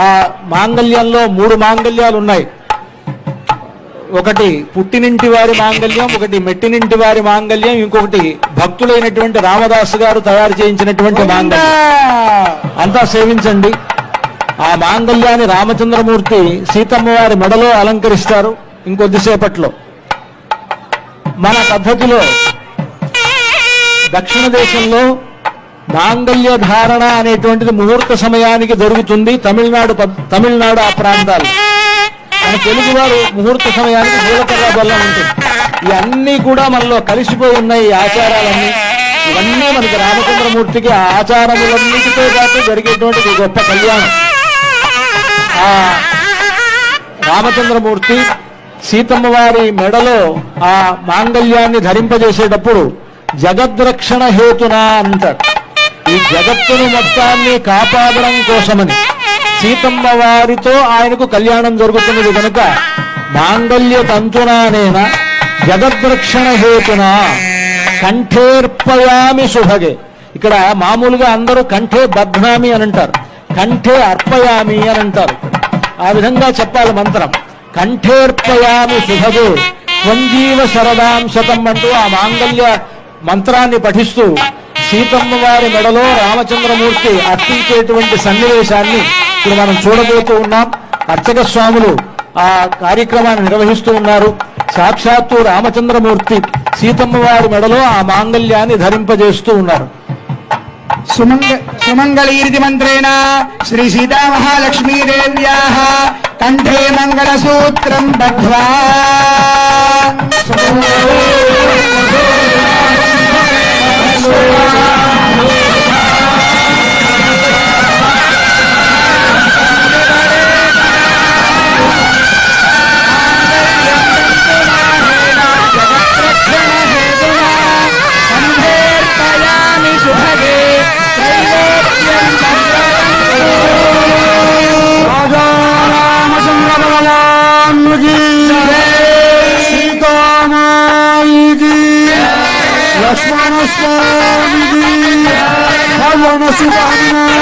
ఆ మాంగళ్యంలో 3 మాంగళ్యాలు ఉన్నాయి. ఒకటి పుట్టినింటి వారి మాంగళ్యం, ఒకటి మెట్టినింటి వారి మాంగళ్యం, ఇంకొకటి భక్తులైనటువంటి రామదాసు గారు తయారు చేయించినటువంటి మాంగళ్యం. అంతా సేవించండి. ఆ మాంగళ్యాన్ని రామచంద్రమూర్తి సీతమ్మ వారి మెడలో అలంకరిస్తారు ఇంకొద్దిసేపట్లో. మన పద్ధతిలో దక్షిణ దేశంలో మాంగళ్య ధారణ అనేటువంటిది ముహూర్త సమయానికి జరుగుతుంది. తమిళనాడు ఆ ప్రాంతాలు. మన తెలుగువారు ముహూర్త సమయానికి జీలకర్ర బెల్లం ఉంటుంది. ఇవన్నీ కూడా మనలో కలిసిపోయి ఉన్నాయి. ఈ ఆచారాలన్నీ ఇవన్నీ మనకి రామచంద్రమూర్తికి ఆ ఆచారములన్నిటితో పాటు జరిగేటువంటి గొప్ప కళ్యాణం. ఆ రామచంద్రమూర్తి సీతమ్మ వారి మెడలో ఆ మాంగళ్యాన్ని ధరింపజేసేటప్పుడు జగద్రక్షణ హేతున అంటారు. ఈ జగత్తును మొత్తాన్ని కాపాడడం కోసమని సీతమ్మ వారితో ఆయనకు కళ్యాణం జరుగుతున్నది కనుక మాంగళ్య తంతునానేన జగద్రక్షణ హేతున కంఠేర్పయామి శుభగే. ఇక్కడ మామూలుగా అందరూ కంఠే బధ్నామి అని అంటారు, కంఠే అర్పయామి అని అంటారు. ఆ విధంగా చెప్పాలి మంత్రం. కంఠేర్పయామి శుభగే త్వంజీవ శరదాం శతం అంటూ ఆ మాంగళ్య మంత్రాన్ని పఠిస్తూ సీతమ్మ వారి మెడలో రామచంద్రమూర్తి అర్పించేటువంటి సన్నివేశాన్ని ఇప్పుడు మనం చూడబోతూ ఉన్నాం. అర్చక స్వాములు ఆ కార్యక్రమాన్ని నిర్వహిస్తూ ఉన్నారు. సాక్షాత్తు రామచంద్రమూర్తి సీతమ్మ వారి మెడలో ఆ మాంగళ్యాన్ని ధరింపజేస్తూ ఉన్నారు. సుమంగళీరితి మంత్రేణ శ్రీ సీతా మహాలక్ష్మీదేవ్యాః కంఠే మంగళసూత్రం బధ్వా లక్ష్మణ స్వామి భవన సుధాన